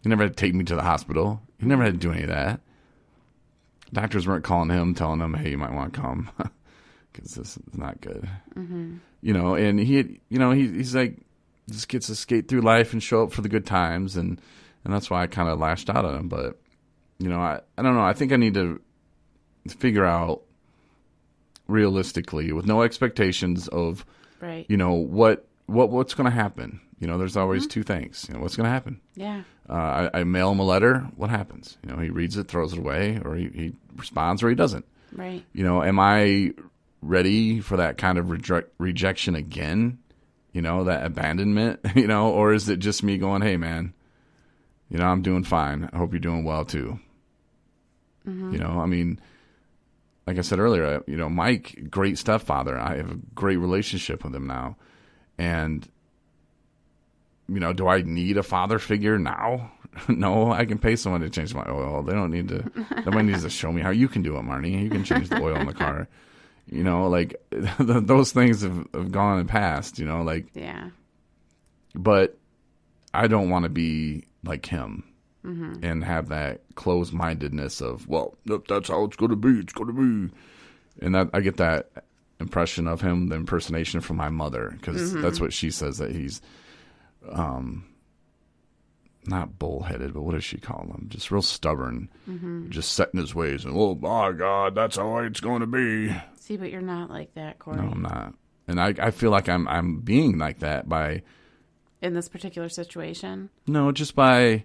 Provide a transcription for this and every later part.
He never had to take me to the hospital. He never had to do any of that. Doctors weren't calling him, telling him, hey, you might want to come because this is not good. Mm-hmm. And he's like, just gets to skate through life and show up for the good times. And that's why I kind of lashed out at him. But, I don't know. I think I need to figure out realistically with no expectations of, right. What's going to happen. There's always two things. What's going to happen? Yeah. I mail him a letter. What happens? He reads it, throws it away, or he responds, or he doesn't. Right. Am I ready for that kind of rejection again? That abandonment, or is it just me going, hey, man, I'm doing fine. I hope you're doing well, too. Mm-hmm. Like I said earlier, Mike, great stepfather. I have a great relationship with him now. And, do I need a father figure now? No, I can pay someone to change my oil. They don't need to. Nobody needs to show me how you can do it, Marnie. You can change the oil in the car. Those things have gone and passed, Yeah. But I don't want to be like him and have that closed-mindedness of, well, if that's how it's going to be, it's going to be. And that I get that impression of him, the impersonation from my mother, because that's what she says, that he's not bullheaded, but what does she call him? Just real stubborn, just set in his ways. And, oh, my God, that's how it's going to be. See, but you're not like that, Corey. No, I'm not. And I feel like I'm being like that by... In this particular situation? No, just by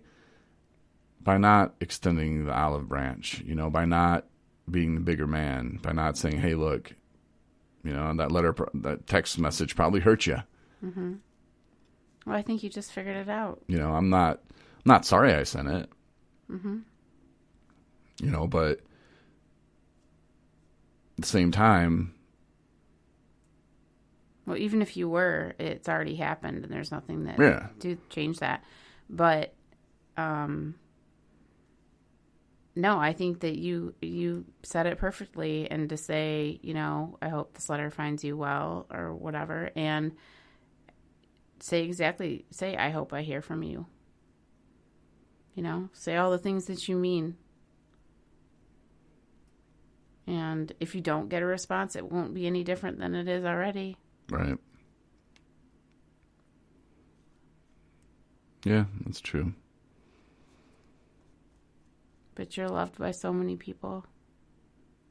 not extending the olive branch, by not being the bigger man, by not saying, hey, look, that text message probably hurt you. Mm-hmm. Well, I think you just figured it out. I'm not sorry I sent it. Mm-hmm. But at the same time... Well, even if you were, it's already happened, and there's nothing that to change that. But, no, I think that you said it perfectly, and to say, I hope this letter finds you well, or whatever, and say, I hope I hear from you. Say all the things that you mean. And if you don't get a response, it won't be any different than it is already. Right. Yeah, that's true. But you're loved by so many people.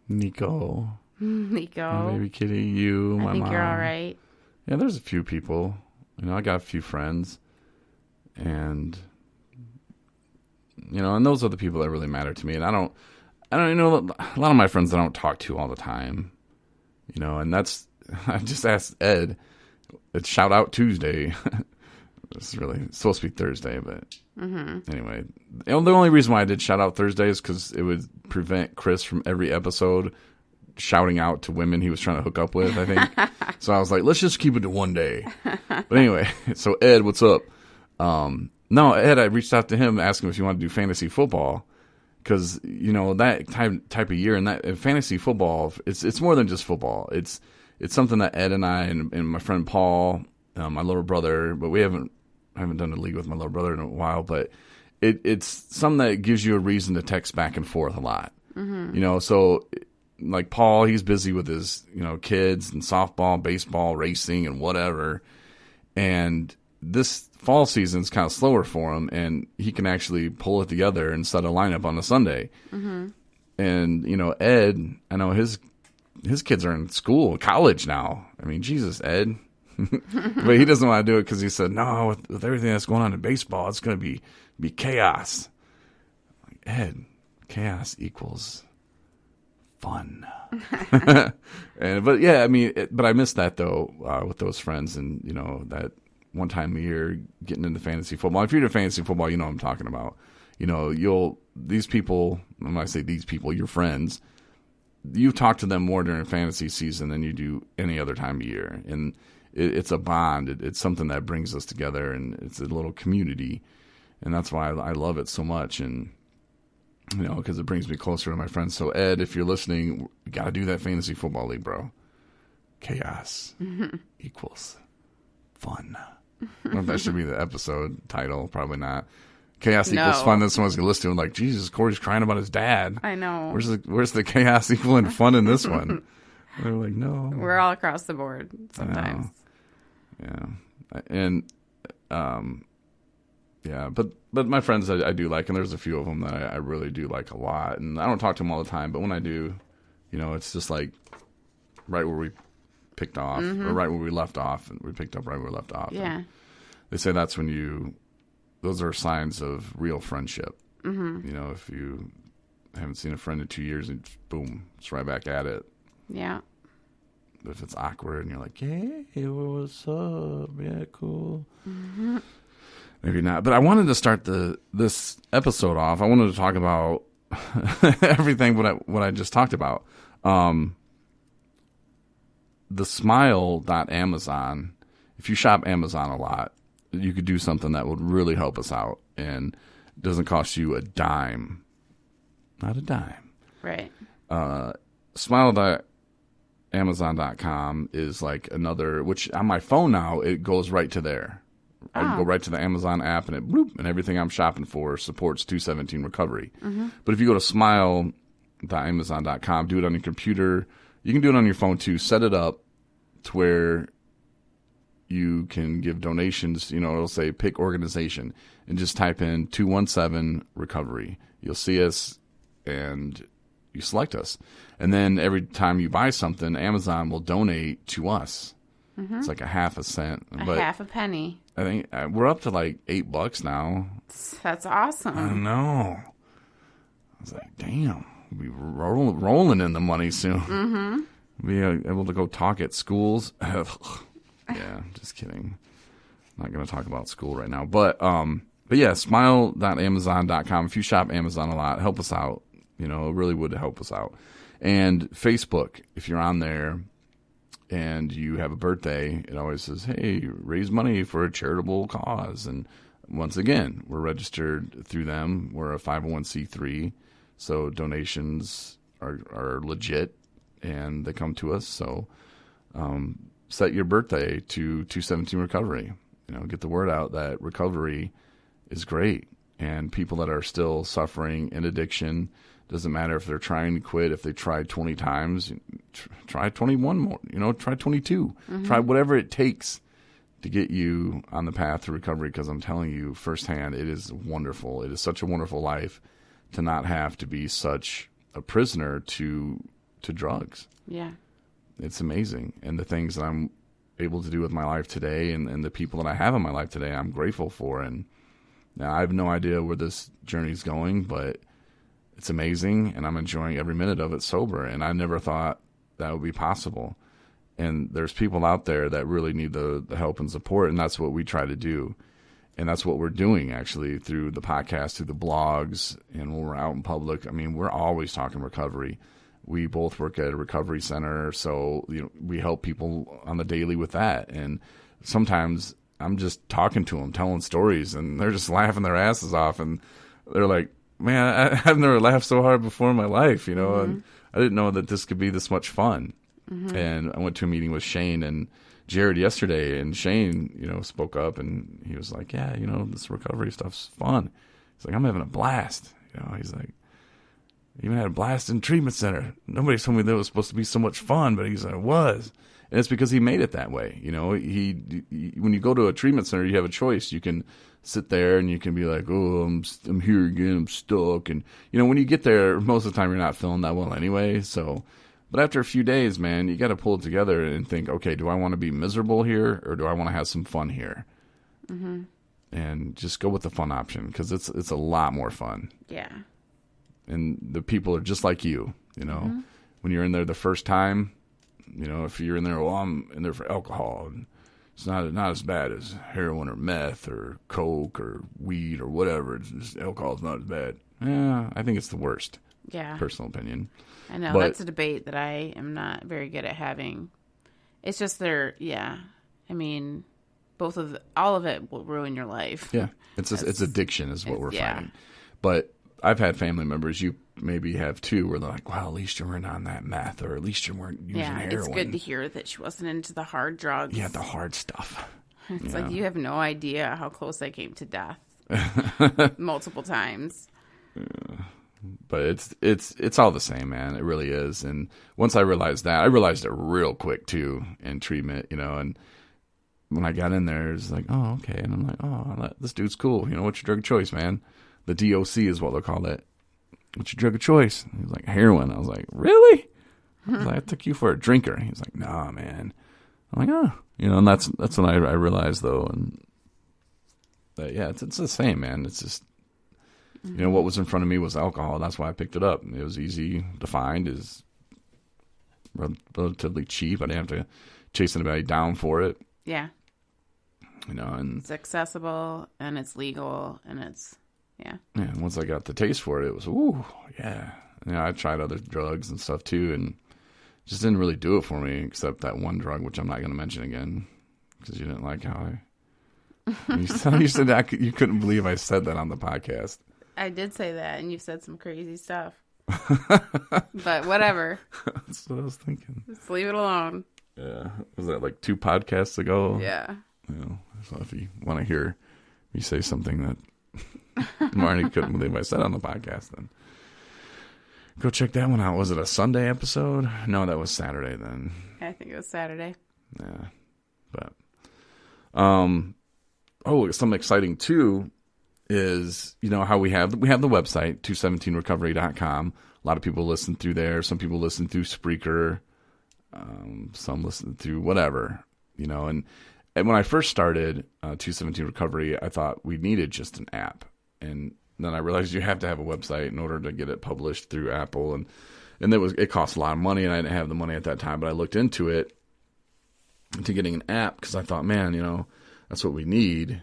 Nico. Nico. My baby kitty, you, my mom. I think you're all right. Yeah, there's a few people. I got a few friends. And, and those are the people that really matter to me. And I don't, a lot of my friends I don't talk to all the time. And that's, I just asked Ed. It's Shout Out Tuesday. It's supposed to be Thursday, but anyway. The only reason why I did Shout Out Thursday is because it would prevent Chris from every episode shouting out to women he was trying to hook up with, I think. So I was like, let's just keep it to one day. But anyway, so Ed, what's up? No, Ed, I reached out to him asking if he wanted to do fantasy football. Because, that type of year and that fantasy football, it's more than just football. It's something that Ed and I and my friend Paul, my little brother, but I haven't done a league with my little brother in a while, but it's something that gives you a reason to text back and forth a lot. Mm-hmm. So like Paul, he's busy with his, kids and softball, baseball, racing and whatever. And this fall season's kind of slower for him, and he can actually pull it together and set a lineup on a Sunday. Mm-hmm. And, Ed, I know his kids are in school, college now. I mean, Jesus, Ed. But he doesn't want to do it because he said, no, with everything that's going on in baseball, it's going to be chaos. Like, Ed, chaos equals fun. But yeah, but I missed that though, with those friends and, that one time a year getting into fantasy football. If you're into fantasy football, you know what I'm talking about. These people, when I say these people, your friends, you talk to them more during fantasy season than you do any other time of year. And it's a bond. It's something that brings us together, and it's a little community. And that's why I love it so much. And, because it brings me closer to my friends. So, Ed, if you're listening, we got to do that fantasy football league, bro. Chaos equals fun. I don't know if that should be the episode title. Probably not. Chaos No. equals fun that someone's going to listen to and like, Jesus, Corey's crying about his dad. I know. Where's the chaos equaling fun in this one? They're like, no. We're all across the board sometimes. Yeah. And, yeah, but my friends I do like, and there's a few of them that I really do like a lot. And I don't talk to them all the time, but when I do, you know, it's just like right where we picked off, or right where we left off, and we picked up right where we left off. Yeah. And they say that's when those are signs of real friendship. Mm-hmm. You know, if you haven't seen a friend in 2 years and boom, it's right back at it. Yeah. But if it's awkward and you're like, hey, what's up? Yeah, cool. Mm-hmm. Maybe not. But I wanted to start this episode off. I wanted to talk about everything what I just talked about. The smile.amazon. If you shop Amazon a lot, you could do something that would really help us out and doesn't cost you a dime. Not a dime. Right. Smile.amazon.com is like another, which on my phone now, it goes right to there. I go right to the Amazon app and it bloop, and everything I'm shopping for supports 217 recovery. Mm-hmm. But if you go to smile.amazon.com, do it on your computer. You can do it on your phone too. Set it up to where you can give donations. You know, it'll say pick organization and just type in 217 recovery. You'll see us and you select us. And then every time you buy something, Amazon will donate to us. Mm-hmm. It's like a half a cent. Half a penny. I think we're up to like $8 now. That's awesome. I know. I was like, damn, we'll be rolling in the money soon. Mm-hmm. Be able to go talk at schools. Yeah, just kidding. I'm not going to talk about school right now. But yeah, smile.amazon.com. If you shop Amazon a lot, help us out. You know, it really would help us out. And Facebook, if you're on there and you have a birthday, it always says, hey, raise money for a charitable cause. And once again, we're registered through them. We're a 501c3, so donations are legit, and they come to us. So set your birthday to 217 Recovery. You know, get the word out that recovery is great. And people that are still suffering in addiction, doesn't matter if they're trying to quit, if they tried 20 times, try 21 more, you know, try 22. Mm-hmm. Try whatever it takes to get you on the path to recovery, because I'm telling you firsthand, it is wonderful. It is such a wonderful life to not have to be such a prisoner to drugs. Yeah. It's amazing. And the things that I'm able to do with my life today and the people that I have in my life today, I'm grateful for. And now I have no idea where this journey is going, but it's amazing, and I'm enjoying every minute of it sober, and I never thought that would be possible. And there's people out there that really need the help and support, and that's what we try to do. And that's what we're doing, actually, through the podcast, through the blogs, and when we're out in public. I mean, we're always talking recovery. We both work at a recovery center, so you know, we help people on the daily with that. And sometimes I'm just talking to them, telling stories, and they're just laughing their asses off, and they're like, man, I've never laughed so hard before in my life, you know, and I didn't know that this could be this much fun. Mm-hmm. And I went to a meeting with Shane and Jared yesterday, and Shane, you know, spoke up, and he was like, yeah, you know, this recovery stuff's fun. He's like, I'm having a blast. You know, he's like, even had a blast in treatment center. Nobody told me that it was supposed to be so much fun, but he's like, it was. And it's because he made it that way. You know, he when you go to a treatment center, you have a choice. You can sit there and you can be like, oh, I'm here again, I'm stuck. And, you know, when you get there, most of the time you're not feeling that well anyway. So, but after a few days, man, you got to pull it together and think, okay, do I want to be miserable here, or do I want to have some fun here? Mm-hmm. And just go with the fun option, because it's a lot more fun. Yeah. And the people are just like you know, mm-hmm. When you're in there the first time, you know, if you're in there, well, I'm in there for alcohol, and it's not as bad as heroin or meth or coke or weed or whatever. It's just, alcohol's not as bad. Yeah, I think it's the worst. Yeah. Personal opinion. I know. That's a debate that I am not very good at having. It's just I mean, all of it will ruin your life. Yeah. It's addiction is what we're finding. But I've had family members, you maybe have too, where they're like, well, at least you weren't on that meth, or at least you weren't using heroin. It's good to hear that she wasn't into the hard drugs. Yeah, the hard stuff. It's like, you have no idea how close I came to death multiple times. But it's all the same, man. It really is. And once I realized that, I realized it real quick too in treatment, and when I got in there, it's like, oh, okay. And I'm like, oh, this dude's cool. What's your drug of choice, man? The DOC is what they'll call it. What's your drug of choice? He was like, heroin. I was like, really? I was like, I took you for a drinker. He was like, nah, man. I'm like, oh, and that's when I realized though, and that, yeah, it's the same, man. It's just, what was in front of me was alcohol. That's why I picked it up. It was easy to find, is relatively cheap. I didn't have to chase anybody down for it. Yeah. And it's accessible and it's legal and it's, yeah. Yeah. And once I got the taste for it, it was, ooh, yeah. I tried other drugs and stuff too, and just didn't really do it for me, except that one drug, which I'm not going to mention again, because you didn't like how you said that you couldn't believe I said that on the podcast. I did say that, and you've said some crazy stuff. But whatever. That's what I was thinking. Just leave it alone. Yeah. Was that like 2 podcasts ago? Yeah. So if you want to hear me say something that Marnie couldn't believe I said on the podcast, then go check that one out. Was it a Sunday episode? No, that was Saturday then. I think it was Saturday. Yeah. But something exciting too is, how we have the website 217recovery.com. A lot of people listen through there. Some people listen through Spreaker. Some listen through whatever, and when I first started 217 Recovery, I thought we needed just an app. And then I realized you have to have a website in order to get it published through Apple. And it cost a lot of money, and I didn't have the money at that time. But I looked into getting an app, because I thought, man, that's what we need.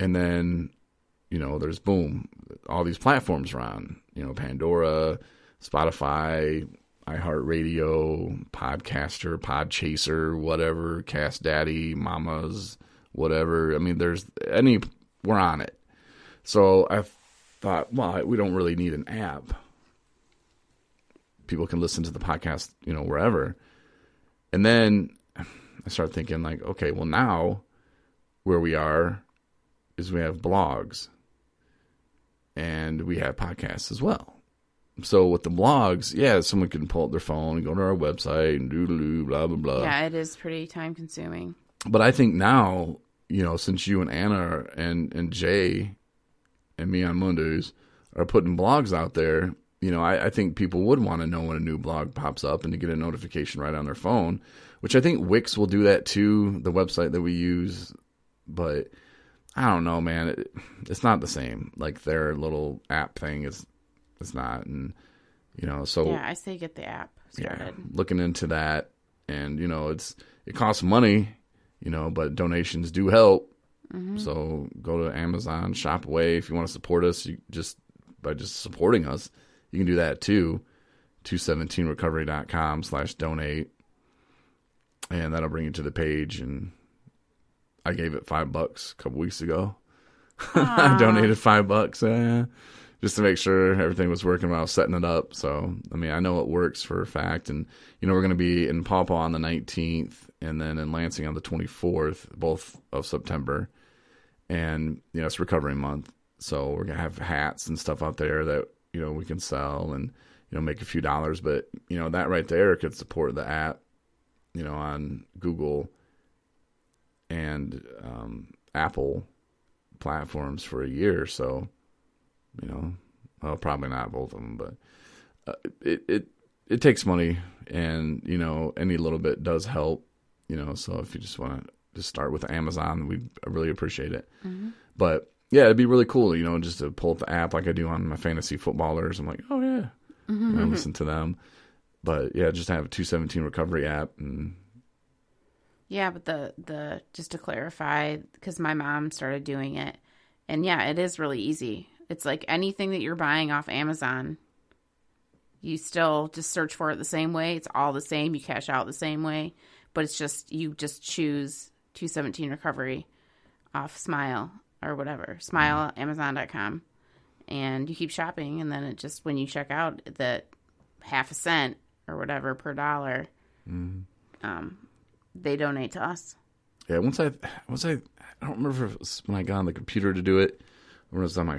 And then, there's all these platforms are on, Pandora, Spotify, iHeartRadio, Podcaster, Podchaser, whatever, Cast Daddy, Mamas, whatever. I mean, we're on it. So I thought, well, we don't really need an app. People can listen to the podcast, wherever. And then I started thinking, like, okay, well, now where we are is we have blogs and we have podcasts as well. So with the blogs, yeah, someone can pull up their phone and go to our website and doodaloo, blah, blah, blah. Yeah, it is pretty time consuming. But I think now, since you and Anna and Jay and me on Mondays are putting blogs out there, I think people would want to know when a new blog pops up and to get a notification right on their phone, which I think Wix will do that too, the website that we use. But I don't know, man. It's not the same. Like their little app thing is not. And, so. Yeah, I say get the app started. Yeah, looking into that. And, it costs money, but donations do help. Mm-hmm. So go to Amazon, shop away. If you want to support us, by supporting us, you can do that too. 217recovery.com/donate. And that'll bring you to the page. And I gave it $5 a couple weeks ago. I donated $5 just to make sure everything was working while I was setting it up. So, I mean, I know it works for a fact. And, we're going to be in Paw Paw on the 19th and then in Lansing on the 24th, both of September. And, it's Recovery Month. So we're going to have hats and stuff out there that, we can sell and, make a few dollars. But, that right there could support the app, on Google and Apple platforms for a year. So, well, probably not both of them, but it takes money, and any little bit does help. So if you just want to start with Amazon, I really appreciate it. Mm-hmm. But yeah, it'd be really cool, just to pull up the app like I do on my fantasy footballers. I'm like, oh yeah, mm-hmm. I listen to them. But yeah, just have a 217 Recovery app. And yeah, but the just to clarify, because my mom started doing it, and yeah, it is really easy. It's like anything that you're buying off Amazon, you still just search for it the same way. It's all the same. You cash out the same way, but it's just, you just choose 217 Recovery off Smile or whatever, Amazon.com, and you keep shopping, and then it just, when you check out, that half a cent or whatever per dollar, they donate to us. Yeah, once I don't remember if it was when I got on the computer to do it, when I was on my